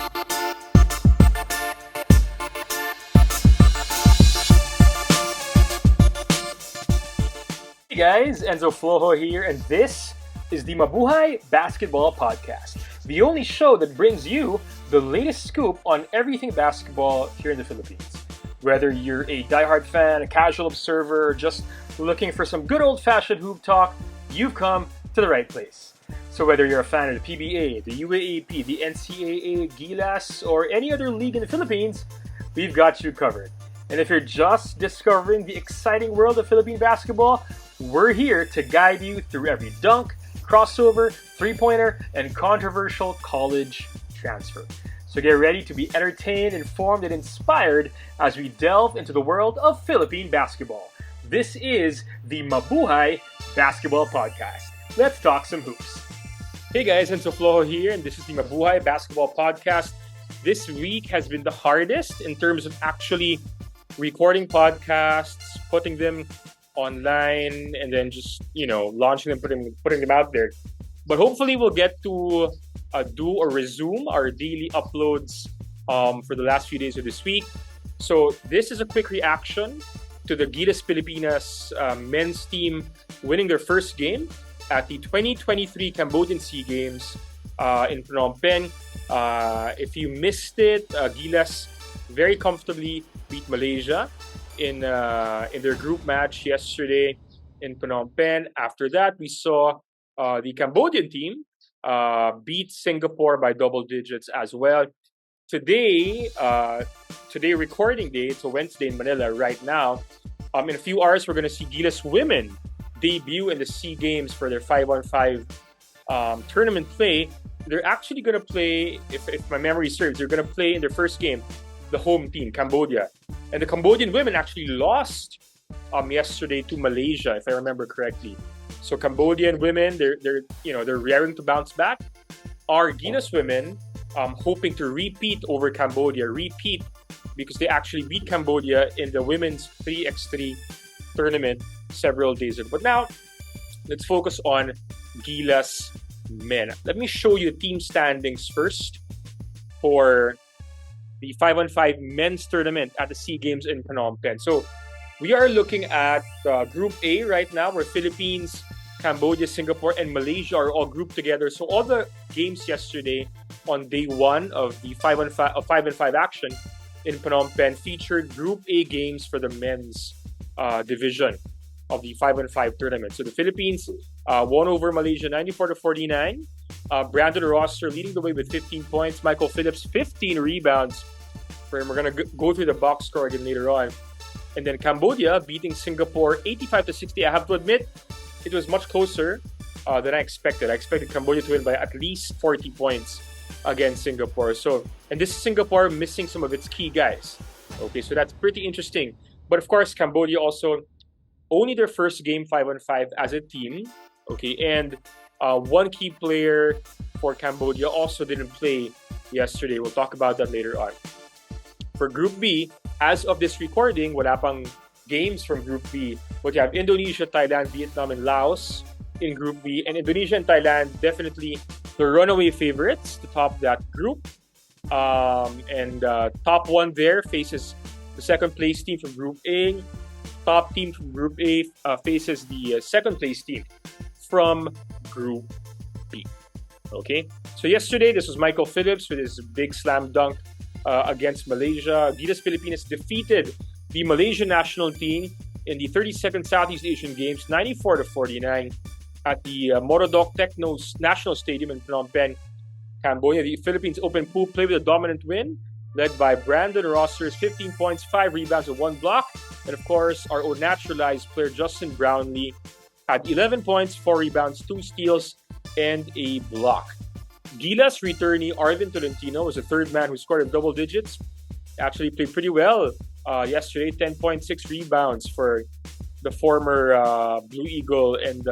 Hey guys, Enzo Flojo here, and this is the Mabuhay Basketball Podcast, the only show that brings you the latest scoop on everything basketball here in the Philippines. Whether you're a diehard fan, a casual observer, or just looking for some good old-fashioned hoop talk, you've come to the right place. So whether you're a fan of the PBA, the UAAP, the NCAA, Gilas, or any other league in the Philippines, we've got you covered. And if you're just discovering the exciting world of Philippine basketball, we're here to guide you through every dunk, crossover, three-pointer, and controversial college transfer. So get ready to be entertained, informed, and inspired as we delve into the world of Philippine basketball. This is the Mabuhay Basketball Podcast. Let's talk some hoops. Hey guys, Enzo Flojo here, and this is the Mabuhay Basketball Podcast. This week has been the hardest in terms of actually recording podcasts, putting them online, and then just, launching them, putting them out there. But hopefully we'll get to do or resume our daily uploads for the last few days of this week. So this is a quick reaction to the Gilas Pilipinas men's team winning their first game at the 2023 Cambodian SEA Games in Phnom Penh. If you missed it, Gilas very comfortably beat Malaysia in their group match yesterday in Phnom Penh. After that, we saw the Cambodian team beat Singapore by double digits as well. Today recording day, it's a Wednesday in Manila right now. In a few hours, we're going to see Gilas Women debut in the SEA Games for their 5-on-5 tournament play. They're actually going to play, if my memory serves, they're going to play in their first game the home team, Cambodia. And the Cambodian women actually lost yesterday to Malaysia, if I remember correctly. So Cambodian women, they're raring to bounce back. Our Gilas women hoping to repeat over Cambodia, because they actually beat Cambodia in the women's 3x3 tournament several days ago. But now, let's focus on Gilas Men. Let me show you the team standings first for the 5-on-5 men's tournament at the SEA Games in Phnom Penh. So we are looking at Group A right now, where Philippines, Cambodia, Singapore, and Malaysia are all grouped together. So all the games yesterday on day one of the 5-on-5 action in Phnom Penh featured Group A games for the men's division of the 5-on-5 tournament. So the Philippines won over Malaysia 94-49. Brandon Roster leading the way with 15 points. Michael Phillips, 15 rebounds. We're going to go through the box score again later on. And then Cambodia beating Singapore 85-60. I have to admit, it was much closer than I expected. I expected Cambodia to win by at least 40 points against Singapore. And this is Singapore missing some of its key guys. Okay, so that's pretty interesting. But of course, Cambodia also only their first game 5-on-5 as a team. Okay, and one key player for Cambodia also didn't play yesterday. We'll talk about that later on. For Group B, as of this recording, wala pang games from Group B. But you have Indonesia, Thailand, Vietnam, and Laos in Group B. And Indonesia and Thailand definitely the runaway favorites to top that group. Top one there faces the second place team from Group A. Top team from Group A faces the second place team from Group B. Okay, so yesterday this was Michael Phillips with his big slam dunk against Malaysia. Gilas Pilipinas defeated the Malaysian national team in the 32nd Southeast Asian Games 94-49 at the Morodok Technos National Stadium in Phnom Penh, Cambodia. The Philippines open pool play with a dominant win led by Brandon Roster's 15 points, 5 rebounds, and 1 block. And of course, our own naturalized player Justin Brownlee had 11 points, 4 rebounds, 2 steals, and a block. Gilas returnee Arvin Tolentino was the third man who scored in double digits. Actually played pretty well yesterday, 10.6 rebounds for the former Blue Eagle and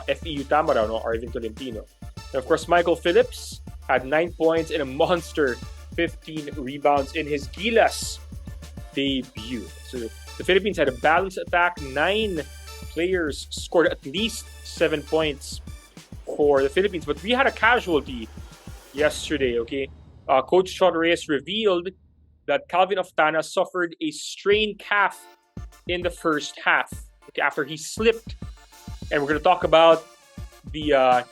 FEU Tamarao, Arvin Tolentino. And of course, Michael Phillips had 9 points and a monster 15 rebounds in his Gilas debut. So the Philippines had a balanced attack. 9 players scored at least 7 points for the Philippines. But we had a casualty yesterday, okay? Coach Chot Reyes revealed that Calvin Oftana suffered a strained calf in the first half, okay, after he slipped. And we're going to talk about the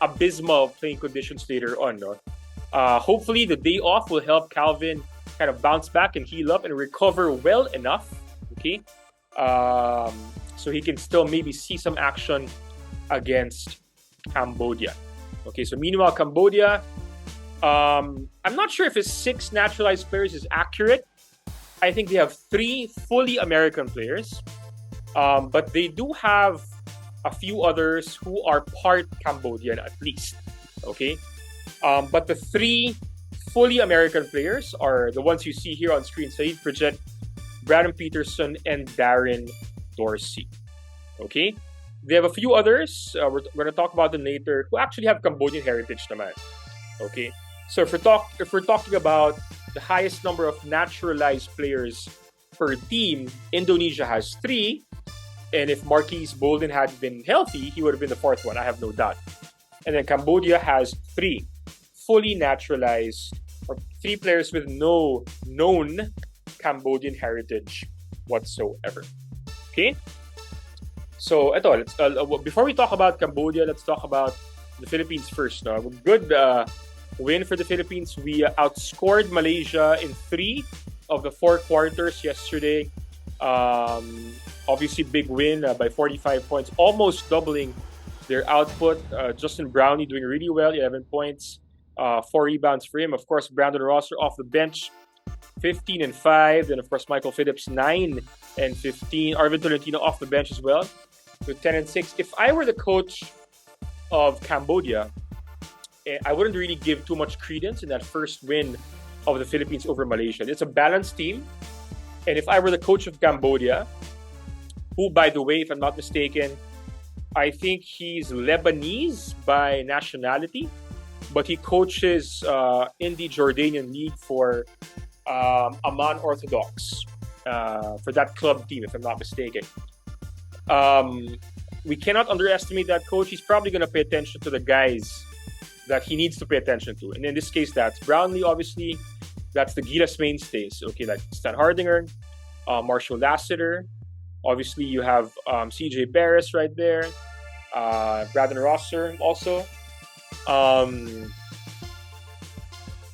abysmal playing conditions later on. No? Hopefully, the day off will help Calvin kind of bounce back and heal up and recover well enough, okay? So he can still maybe see some action against Cambodia. Okay, so meanwhile, Cambodia, I'm not sure if his 6 naturalized players is accurate. I think they have 3 fully American players, but they do have a few others who are part Cambodian at least. Okay, but the 3 fully American players are the ones you see here on screen: Saeed Pridgett, Brandon Peterson, and Darren Dorsey. Okay, they have a few others. We're going to talk about them later who actually have Cambodian heritage naman. Okay, so if we're talking about the highest number of naturalized players per team, Indonesia has 3. And if Marquise Bolden had been healthy, he would have been the 4th one, I have no doubt. And then Cambodia has 3 fully naturalized, or 3 players with no known Cambodian heritage whatsoever. Okay? So, before we talk about Cambodia, let's talk about the Philippines first. No? Good win for the Philippines. We outscored Malaysia in 3 of the 4 quarters yesterday. Obviously, big win by 45 points, almost doubling their output. Justin Brownlee doing really well, 11 points, 4 rebounds for him. Of course, Brandon Rosser off the bench, 15 and 5. Then, of course, Michael Phillips, 9 and 15. Arvin Tolentino off the bench as well with 10 and 6. If I were the coach of Cambodia, I wouldn't really give too much credence in that first win of the Philippines over Malaysia. It's a balanced team. And if I were the coach of Cambodia, who, by the way, if I'm not mistaken, I think he's Lebanese by nationality, but he coaches in the Jordanian league for Amman Orthodox, for that club team, if I'm not mistaken. We cannot underestimate that coach. He's probably going to pay attention to the guys that he needs to pay attention to. And in this case, that's Brownlee, obviously. That's the Gilas mainstays. Okay, like Stan Hardinger, Marshall Lassiter. Obviously, you have CJ Barris right there. Brandon Rosser also.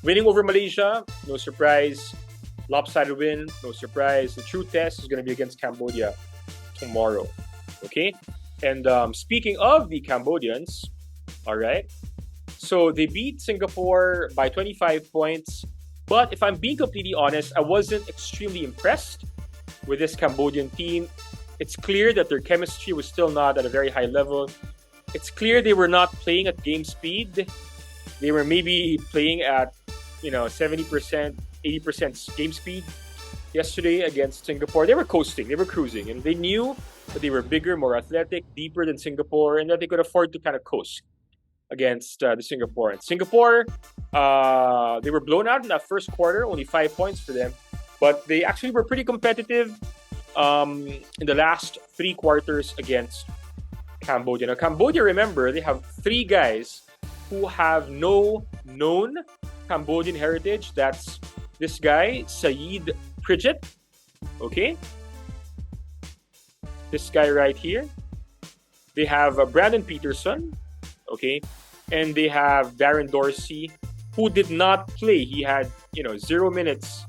Winning over Malaysia, no surprise. Lopsided win, no surprise. The true test is going to be against Cambodia tomorrow. Okay? And speaking of the Cambodians, all right. So they beat Singapore by 25 points. But if I'm being completely honest, I wasn't extremely impressed with this Cambodian team. It's clear that their chemistry was still not at a very high level. It's clear they were not playing at game speed. They were maybe playing at, 70%, 80% game speed yesterday against Singapore. They were coasting, they were cruising, and they knew that they were bigger, more athletic, deeper than Singapore, and that they could afford to kind of coast against the Singaporeans. Singapore, they were blown out in that first quarter, only 5 points for them. But they actually were pretty competitive in the last 3 quarters against Cambodia. Now, Cambodia, remember, they have 3 guys who have no known Cambodian heritage. That's this guy, Saeed Pridgett. Okay? This guy right here. They have Brandon Peterson. Okay? And they have Darren Dorsey, who did not play. He had, 0 minutes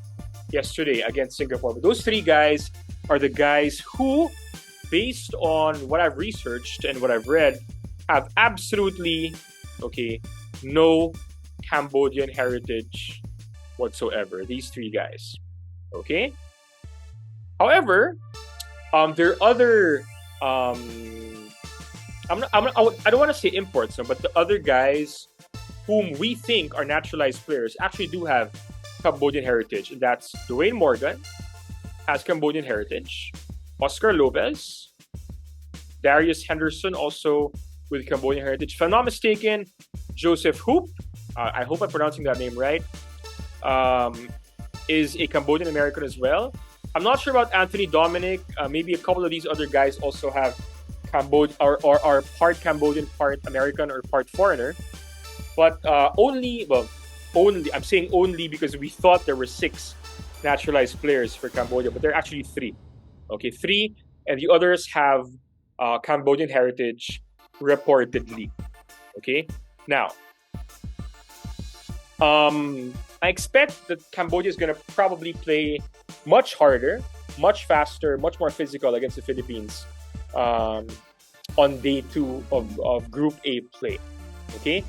yesterday against Singapore. But those 3 guys are the guys who, based on what I've researched and what I've read, have absolutely, no Cambodian heritage whatsoever. These 3 guys. Okay? However, there are other, I don't want to say imports, but the other guys whom we think are naturalized players actually do have Cambodian heritage. And that's Dwayne Morgan has Cambodian heritage. Oscar Lopez. Darius Henderson also with Cambodian heritage. If I'm not mistaken, Joseph Hoop, I hope I'm pronouncing that name right, is a Cambodian American as well. I'm not sure about Anthony Dominic. Maybe a couple of these other guys also have Cambodia or are part Cambodian, part American, or part foreigner. But I'm saying only because we thought there were 6 naturalized players for Cambodia, but there are actually 3. Okay, 3, and the others have Cambodian heritage reportedly. Okay, now I expect that Cambodia is going to probably play much harder, much faster, much more physical against the Philippines on day 2 of Group A play. Okay,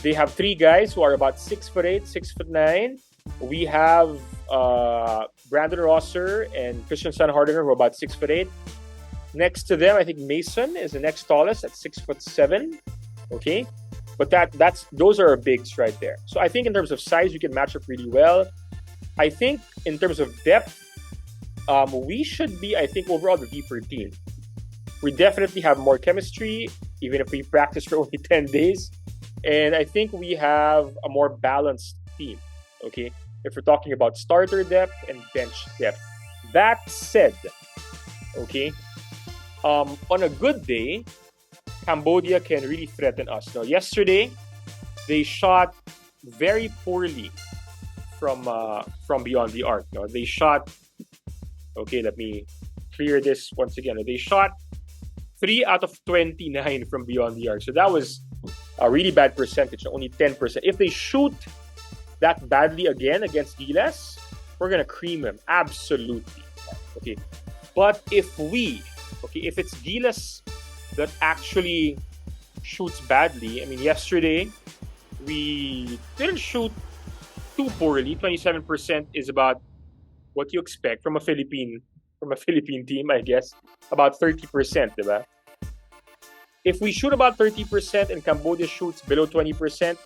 they have 3 guys who are about 6'8", 6'9". We have Brandon Rosser and Christian Sanhardener who are about 6'8". Next to them, I think Mason is the next tallest at 6'7". Okay, but those are our bigs right there. So I think in terms of size, we can match up really well. I think in terms of depth, we should be, I think, overall the deeper team. We definitely have more chemistry, even if we practice for only 10 days. And I think we have a more balanced team, okay? If we're talking about starter depth and bench depth. That said, okay, on a good day, Cambodia can really threaten us. Now, yesterday, they shot very poorly from beyond the arc. Now, they shot, okay, let me clear this once again. They shot 3 out of 29 from beyond the arc. So that was a really bad percentage, only 10%. If they shoot that badly again against Gilas, we're going to cream them. Absolutely. Okay. But if it's Gilas that actually shoots badly, I mean, yesterday, we didn't shoot too poorly. 27% is about what you expect from a Philippine team, I guess. About 30%, diba? If we shoot about 30% and Cambodia shoots below 20%,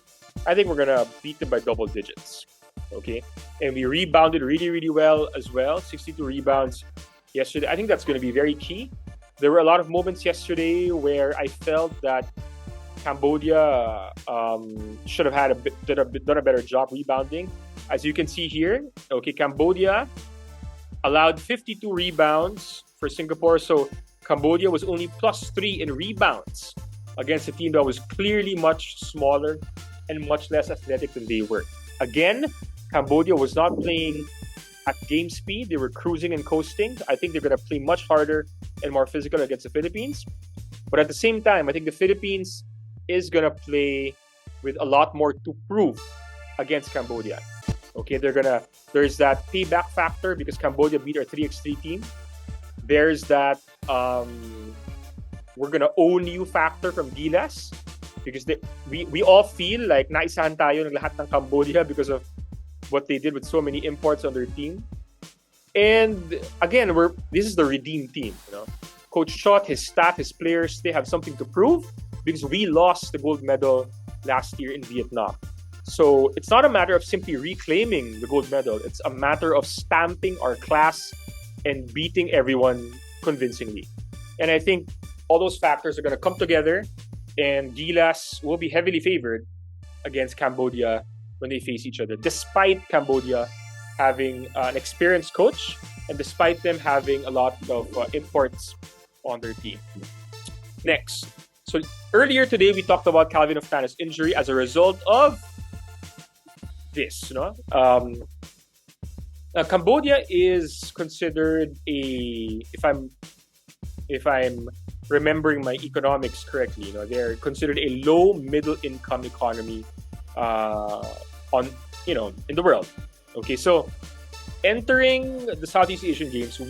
I think we're gonna beat them by double digits. Okay? And we rebounded really, really well as well. 62 rebounds yesterday. I think that's gonna be very key. There were a lot of moments yesterday where I felt that Cambodia should have done a better job rebounding. As you can see here, okay, Cambodia allowed 52 rebounds for Singapore. So Cambodia was only +3 in rebounds against a team that was clearly much smaller and much less athletic than they were. Again, Cambodia was not playing at game speed. They were cruising and coasting. I think they're going to play much harder and more physical against the Philippines. But at the same time, I think the Philippines is going to play with a lot more to prove against Cambodia. Okay, there's that payback factor because Cambodia beat our 3x3 team. There's that we're gonna own you factor from Gilas because we all feel like naisahan tayo ng lahat ng Cambodia because of what they did with so many imports on their team. And again, this is the redeemed team. You know, Coach Shot, his staff, his players, they have something to prove because we lost the gold medal last year in Vietnam. So it's not a matter of simply reclaiming the gold medal. It's a matter of stamping our class and beating everyone convincingly. And I think all those factors are going to come together and Gilas will be heavily favored against Cambodia when they face each other, despite Cambodia having an experienced coach and despite them having a lot of imports on their team. Next. So earlier today, we talked about Calvin Oftana's injury as a result of this. Cambodia is considered if I'm remembering my economics correctly, they're considered a low middle income economy in the world. Okay, so entering the Southeast Asian Games,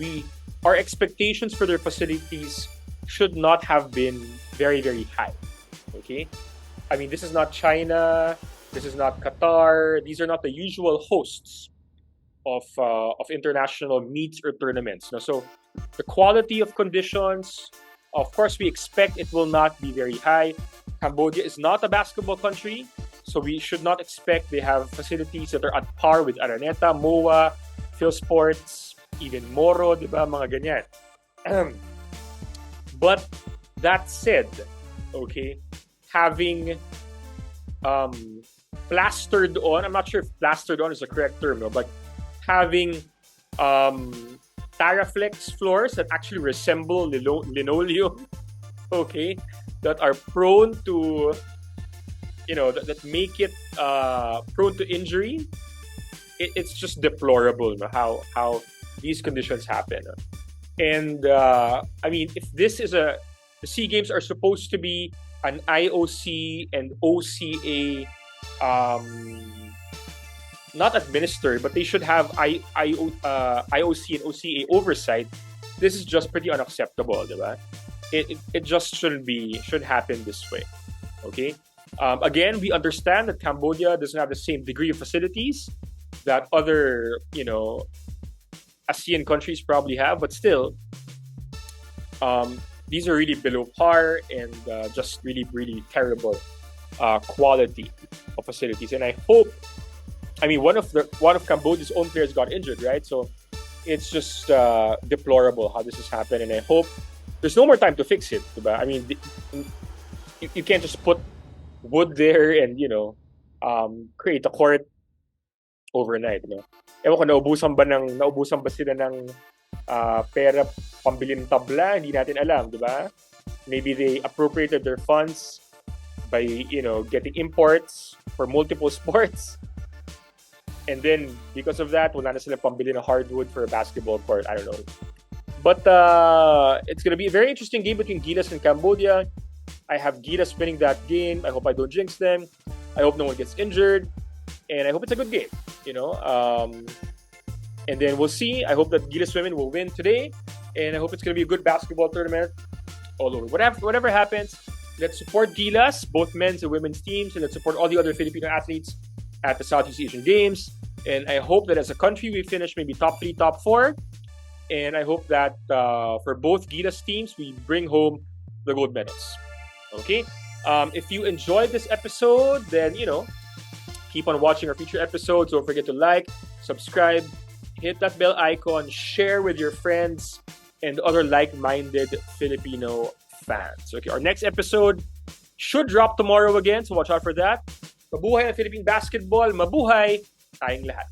our expectations for their facilities should not have been very, very high. Okay, I mean, this is not China, this is not Qatar. These are not the usual hosts of international meets or tournaments. So the quality of conditions, of course, we expect it will not be very high. Cambodia is not a basketball country, so we should not expect they have facilities that are at par with Araneta, MOA, Phil Sports, even Moro, di ba? Mga ganyan. But that said, okay, having plastered on, I'm not sure if plastered on is the correct term, but having Taraflex floors that actually resemble linoleum, okay, that are prone to that make it prone to injury, it's just deplorable, how these conditions happen. And I mean, if this is the SEA Games are supposed to be an IOC and OCA, not administered, but they should have IOC and OCA oversight. This is just pretty unacceptable, diba? It just shouldn't happen this way. Okay. Again, we understand that Cambodia doesn't have the same degree of facilities that other ASEAN countries probably have, but still, these are really below par and just really, really terrible quality of facilities. And I hope, I mean, one of Cambodia's own players got injured, right? So it's just deplorable how this has happened, and I hope there's no more time to fix it, diba? I mean, you can't just put wood there and create a court overnight, Ewan ko, naubusan ba sila ng pera pambili ng tabla? Hindi natin alam, di ba? Maybe they appropriated their funds by, getting imports for multiple sports. And then, because of that, wala na sila pambili ng hardwood for a basketball court. I don't know. But it's going to be a very interesting game between Gilas and Cambodia. I have Gilas winning that game. I hope I don't jinx them. I hope no one gets injured. And I hope it's a good game, And then we'll see. I hope that Gilas women will win today. And I hope it's going to be a good basketball tournament all over. Whatever happens, let's support Gilas, both men's and women's teams. And let's support all the other Filipino athletes at the Southeast Asian Games. And I hope that as a country, we finish maybe top 3, top 4. And I hope that for both Gilas teams, we bring home the gold medals. Okay? If you enjoyed this episode, then, keep on watching our future episodes. Don't forget to like, subscribe, hit that bell icon, share with your friends and other like-minded Filipino fans. Okay, our next episode should drop tomorrow again, so watch out for that. Mabuhay ang Philippine basketball. Mabuhay tayong lahat.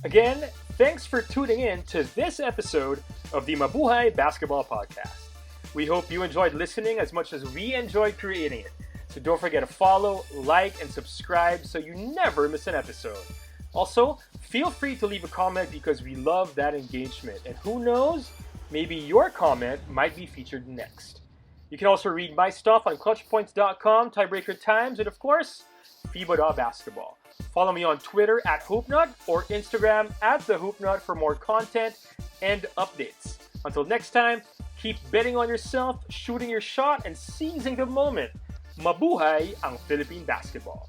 Again, thanks for tuning in to this episode of the Mabuhay Basketball Podcast. We hope you enjoyed listening as much as we enjoyed creating it. So don't forget to follow, like, and subscribe so you never miss an episode. Also, feel free to leave a comment because we love that engagement. And who knows, maybe your comment might be featured next. You can also read my stuff on clutchpoints.com, Tiebreaker Times, and of course, FIBA.basketball. Follow me on Twitter at Hoopnut or Instagram at The Hoopnut for more content and updates. Until next time, keep betting on yourself, shooting your shot, and seizing the moment. Mabuhay ang Philippine basketball.